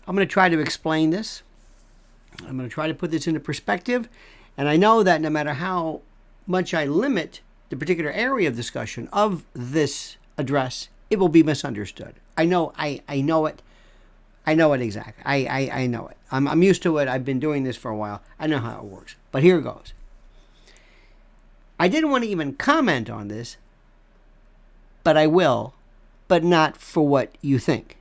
I'm going to try to explain this. I'm going to try to put this into perspective. And I know that no matter how much I limit the particular area of discussion of this address, it will be misunderstood. I know it. I know it exactly. I know it. I'm used to it. I've been doing this for a while. I know how it works. But here goes. I didn't want to even comment on this, but I will, but not for what you think.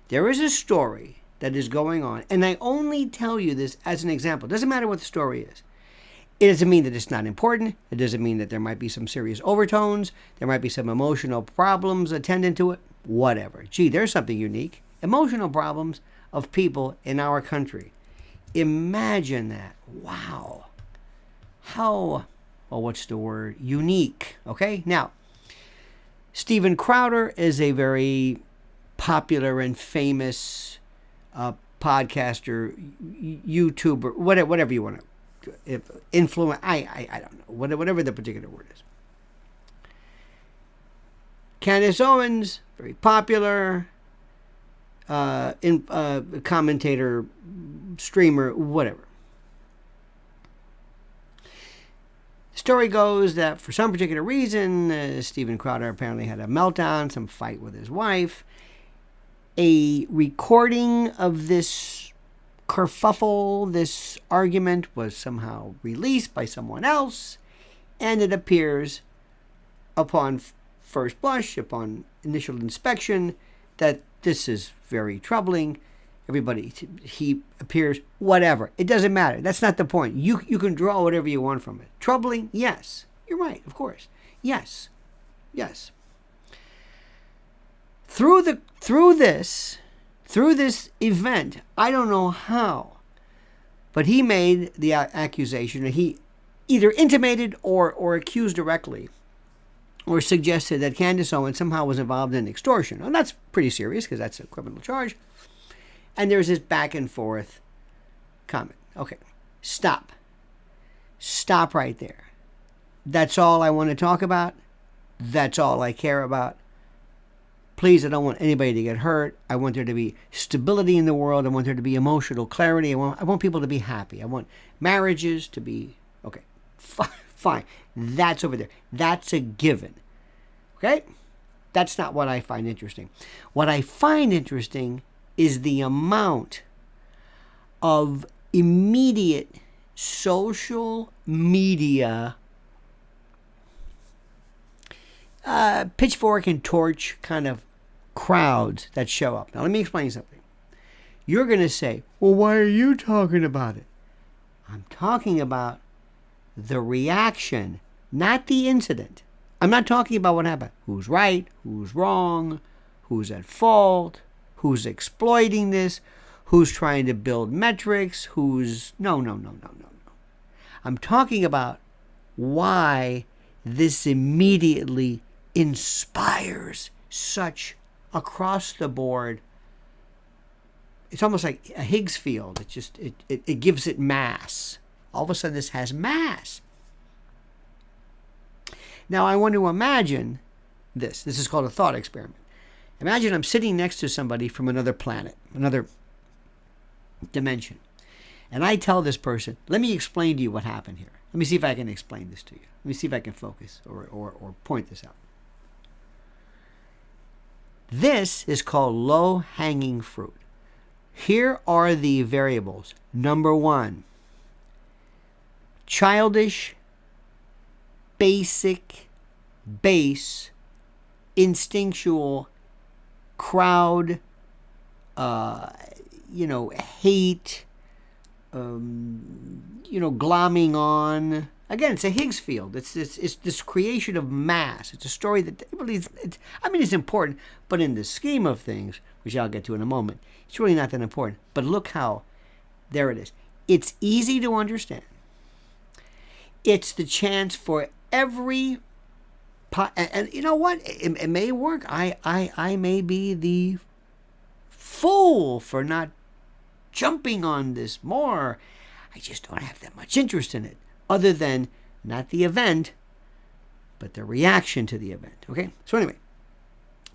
There is a story that is going on, and I only tell you this as an example. It doesn't matter what the story is. It doesn't mean that it's not important. It doesn't mean that there might be some serious overtones. There might be some emotional problems attendant to it. Whatever. Gee, there's something unique. Emotional problems of people in our country. Imagine that. Wow. How, well, what's the word? Unique. Okay? Now, Steven Crowder is a very popular and famous podcaster, YouTuber, whatever you want to, influence. I don't know, whatever the particular word is. Candace Owens, very popular, commentator, streamer, whatever. The story goes that for some particular reason, Steven Crowder apparently had a meltdown, some fight with his wife. A recording of this kerfuffle, this argument, was somehow released by someone else, and it appears upon first blush, upon initial inspection, that this is very troubling. He appears, whatever. It doesn't matter. That's not the point. You can draw whatever you want from it. Troubling? Yes. You're right, of course. Yes. Through this event, I don't know how, but he made the accusation, and he either intimated or accused directly or suggested that Candace Owens somehow was involved in extortion. And that's pretty serious because that's a criminal charge. And there's this back and forth comment. Okay, stop. Stop right there. That's all I want to talk about. That's all I care about. Please, I don't want anybody to get hurt. I want there to be stability in the world. I want there to be emotional clarity. I want people to be happy. I want marriages to be, okay, fine. That's over there. That's a given. Okay? That's not what I find interesting. What I find interesting is the amount of immediate social media pitchfork and torch kind of crowds that show up. Now, let me explain something. You're going to say, well, why are you talking about it? I'm talking about the reaction, not the incident. I'm not talking about what happened. Who's right? Who's wrong? Who's at fault? Who's exploiting this? Who's trying to build metrics? No. I'm talking about why this immediately inspires such across the board. It's almost like a Higgs field. It gives it mass. All of a sudden, this has mass. Now, I want to imagine this. This is called a thought experiment. Imagine I'm sitting next to somebody from another planet, another dimension. And I tell this person, let me explain to you what happened here. Let me see if I can explain this to you. Let me see if I can focus or point this out. This is called low-hanging fruit. Here are the variables. Number 1, childish, basic, base, instinctual, crowd, hate, glomming on. Again, it's a Higgs field. It's this creation of mass. It's a story that really it's important, but in the scheme of things, which I'll get to in a moment, it's really not that important. But look how, there it is. It's easy to understand. It's the chance for every, and you know what? It may work. I may be the fool for not jumping on this more. I just don't have that much interest in it, other than not the event, but the reaction to the event. Okay? So anyway,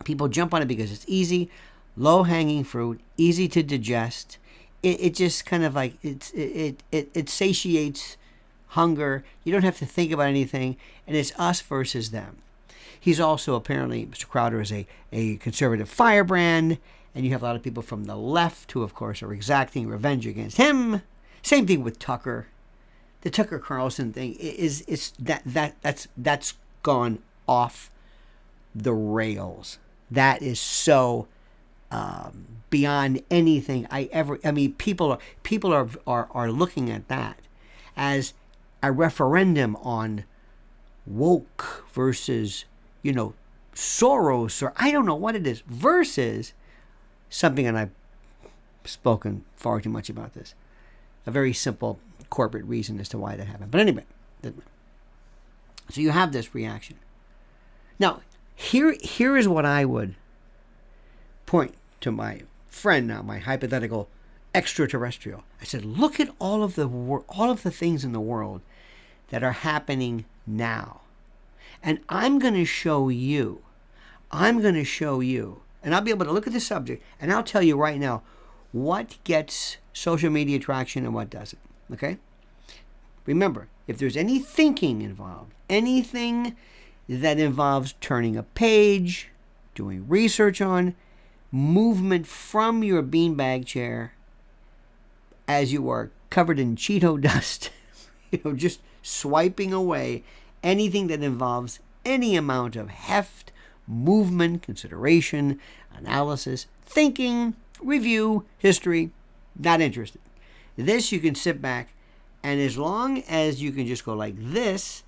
people jump on it because it's easy. low-hanging fruit, easy to digest. It just kind of like it satiates hunger. You don't have to think about anything, and it's us versus them. He's also apparently, Mr. Crowder is a conservative firebrand, and you have a lot of people from the left who, of course, are exacting revenge against him. Same thing with Tucker. The Tucker Carlson thing that's gone off the rails. That is so beyond anything people are looking at that as a referendum on woke versus Soros, or I don't know what it is, versus something, and I've spoken far too much about this, a very simple corporate reason as to why that happened. But anyway, so you have this reaction. Now, here is what I would point to my friend now, my hypothetical extraterrestrial. I said, look at all of the things in the world that are happening now. And I'm going to show you, and I'll be able to look at the subject, and I'll tell you right now what gets social media traction and what doesn't. Okay? Remember, if there's any thinking involved, anything that involves turning a page, doing research on, movement from your beanbag chair as you are covered in Cheeto dust, just swiping away anything that involves any amount of heft, movement, consideration, analysis, thinking, review, history, not interested. This you can sit back, and as long as you can just go like this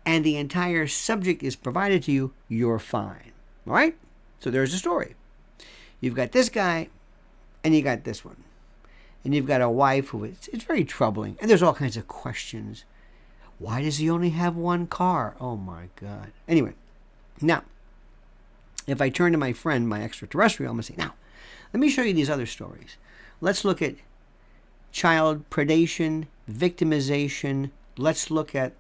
and the entire subject is provided to you, you're fine. All right? So there's a story. You've got this guy, and you got this one. And you've got a wife who it's very troubling. And there's all kinds of questions. Why does he only have one car? Oh, my God. Anyway, now, if I turn to my friend, my extraterrestrial, I'm going to say, now, let me show you these other stories. Let's look at child predation, victimization. Let's look at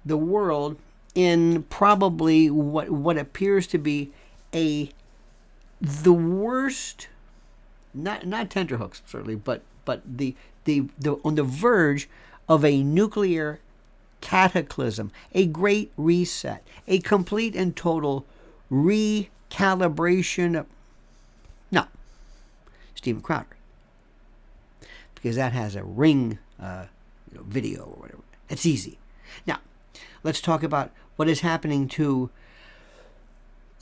the world in probably what appears to be the worst, not tenterhooks certainly, but the on the verge of a nuclear cataclysm, a great reset, a complete and total recalibration. No, Steven Crowder, because that has a ring video or whatever. It's easy. Now, let's talk about what is happening to,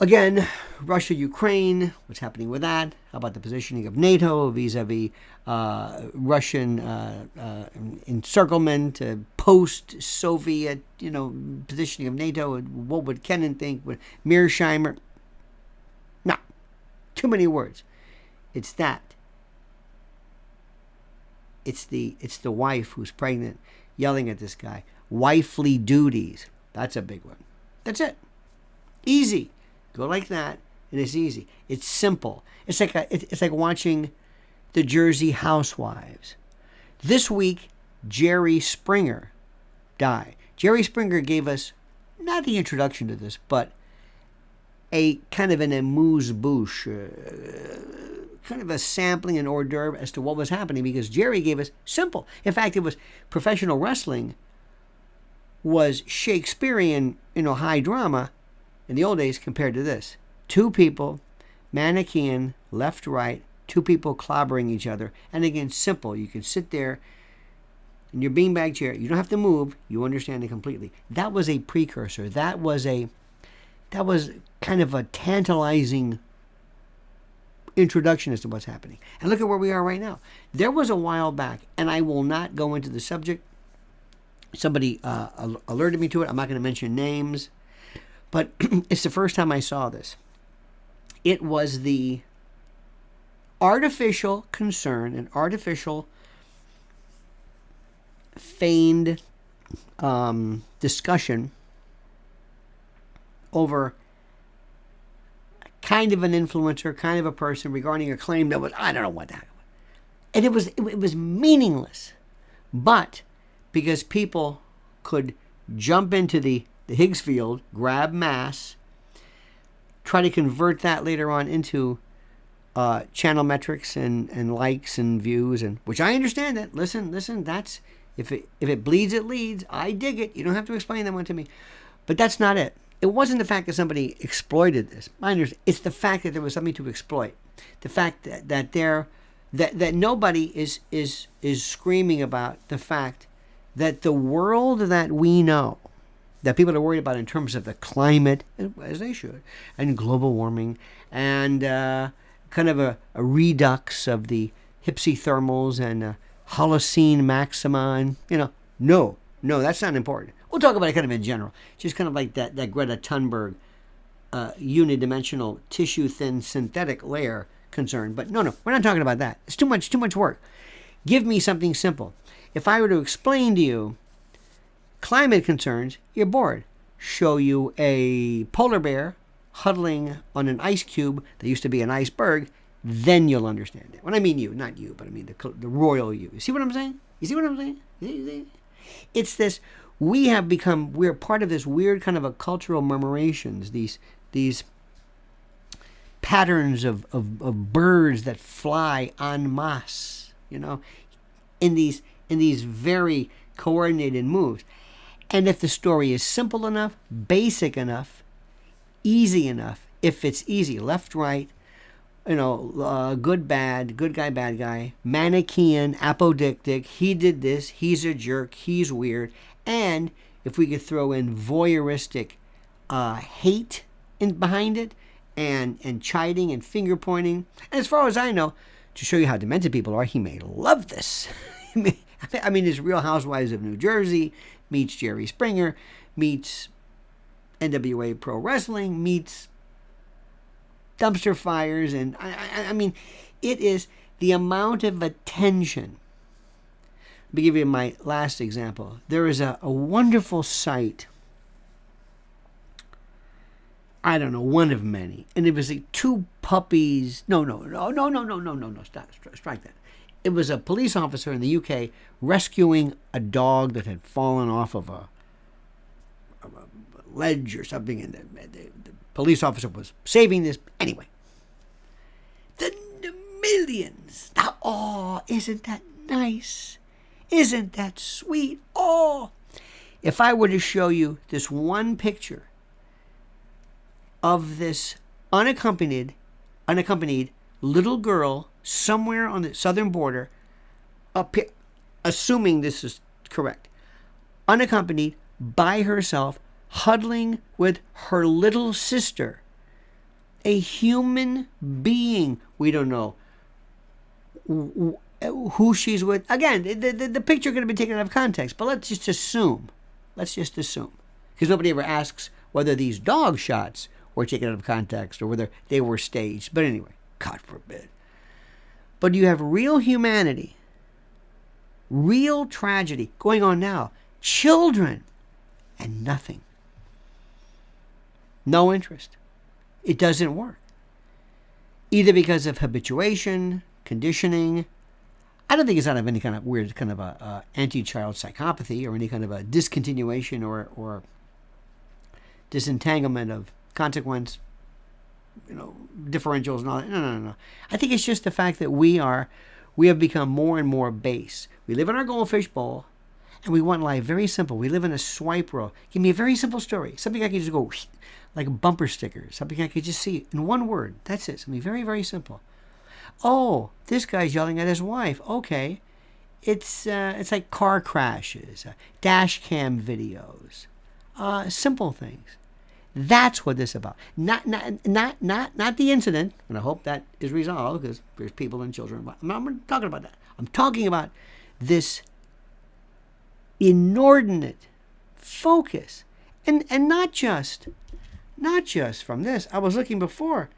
again, Russia, Ukraine, what's happening with that. How about the positioning of NATO vis-a-vis Russian encirclement, post-Soviet, positioning of NATO. What would Kennan think? Would Mearsheimer? No, too many words. It's that. It's the wife who's pregnant yelling at this guy. Wifely duties. That's a big one. That's it. Easy. Go like that, and it's easy. It's simple. It's like watching the Jersey Housewives. This week, Jerry Springer died. Jerry Springer gave us not the introduction to this, but a kind of an amuse-bouche, kind of a sampling, an hors d'oeuvre as to what was happening, because Jerry gave us simple. In fact, it was professional wrestling was Shakespearean, high drama in the old days compared to this. Two people, Manichaean, left, right, two people clobbering each other. And again, simple. You can sit there in your beanbag chair. You don't have to move. You understand it completely. That was a precursor. That was kind of a tantalizing introduction as to what's happening. And look at where we are right now. There was a while back, and I will not go into the subject. Somebody alerted me to it. I'm not going to mention names, but it's the first time I saw this. It was the artificial concern, an artificial feigned discussion over kind of an influencer, kind of a person regarding a claim that was, I don't know what that was. And it was meaningless. But because people could jump into the Higgs field, grab mass, try to convert that later on into channel metrics and likes and views, and which I understand that. Listen, that's if it bleeds, it leads. I dig it. You don't have to explain that one to me. But that's not it. It wasn't the fact that somebody exploited this. It's the fact that there was something to exploit. The fact that nobody is screaming about the fact that the world that we know, that people are worried about in terms of the climate, as they should, and global warming, and kind of a redux of the hypsithermals and Holocene maxima, and no, that's not important. We'll talk about it kind of in general, just kind of like that Greta Thunberg unidimensional tissue thin synthetic layer concern. But no, we're not talking about that. It's too much work. Give me something simple. If I were to explain to you climate concerns, you're bored. Show you a polar bear huddling on an ice cube that used to be an iceberg, then you'll understand it. When I mean you, not you, but I mean the royal you. You see what I'm saying? You see what I'm saying? It's this. We're part of this weird kind of a cultural murmurations, these patterns of birds that fly en masse, in these very coordinated moves. And if the story is simple enough, basic enough, easy enough, if it's easy, left, right, good, bad, good guy, bad guy, Manichaean, apodictic, he did this, he's a jerk, he's weird, and if we could throw in voyeuristic hate behind it, and chiding and finger pointing, and as far as I know, to show you how demented people are, he may love this. I mean, his Real Housewives of New Jersey meets Jerry Springer, meets NWA Pro Wrestling, meets dumpster fires, and I mean, it is the amount of attention. Let me give you my last example. There is a wonderful site, I don't know, one of many, and it was like two puppies. No, strike that. It was a police officer in the UK rescuing a dog that had fallen off of a ledge or something, and the police officer was saving this. Anyway, the millions. Oh, isn't that nice? Isn't that sweet? Oh, if I were to show you this one picture of this unaccompanied little girl somewhere on the southern border, assuming this is correct, unaccompanied, by herself, huddling with her little sister, a human being. We don't know who she's with. Again, the picture could have been taken out of context, but let's just assume, because nobody ever asks whether these dog shots were taken out of context or whether they were staged. But anyway, God forbid. But you have real humanity, real tragedy going on now. Children, and nothing. No interest. It doesn't work. Either because of habituation, conditioning. I don't think it's out of any kind of weird kind of a anti-child psychopathy or any kind of a discontinuation or disentanglement of consequence, differentials and all that. No. I think it's just the fact that we have become more and more base. We live in our goldfish bowl, and we want life very simple. We live in a swipe row. Give me a very simple story, something I can just go like bumper stickers, something I could just see in one word. That's it. Something very, very simple. Oh, this guy's yelling at his wife. Okay, it's like car crashes, dash cam videos, simple things. That's what this is about. Not the incident, and I hope that is resolved because there's people and children. I'm not talking about that. I'm talking about this inordinate focus, and not just from this. I was looking before.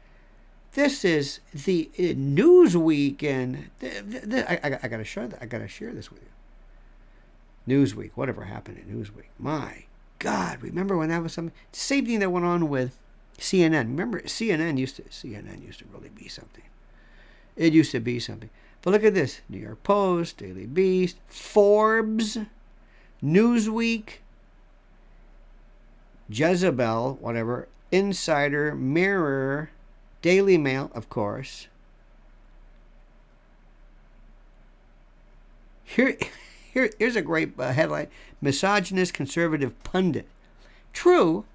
This is the Newsweek, and I gotta share that. I gotta share this with you. Newsweek, whatever happened in Newsweek? My God, remember when that was something? Same thing that went on with CNN. Remember, CNN used to really be something. It used to be something. But look at this: New York Post, Daily Beast, Forbes, Newsweek, Jezebel, whatever, Insider, Mirror, Daily Mail, of course, Here's a great headline: misogynist conservative pundit. True,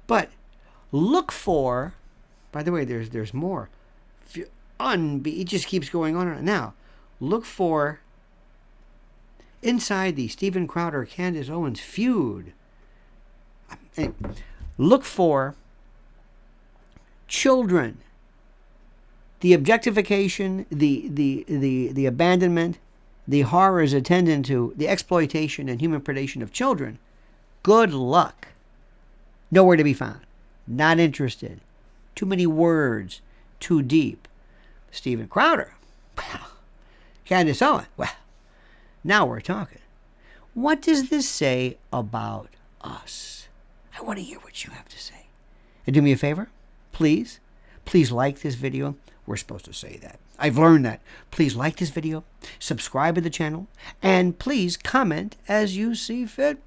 but look for. By the way, there's more. It just keeps going on. Now, look for inside the Steven Crowder Candace Owens feud. Look for children, the objectification, the abandonment, the horrors attendant to the exploitation and human predation of children. Good luck. Nowhere to be found. Not interested. Too many words. Too deep. Steven Crowder. Well. Candace Owens. Well. Now we're talking. What does this say about us? I want to hear what you have to say. And do me a favor, please. Please like this video. We're supposed to say that. I've learned that. Please like this video, subscribe to the channel, and please comment as you see fit.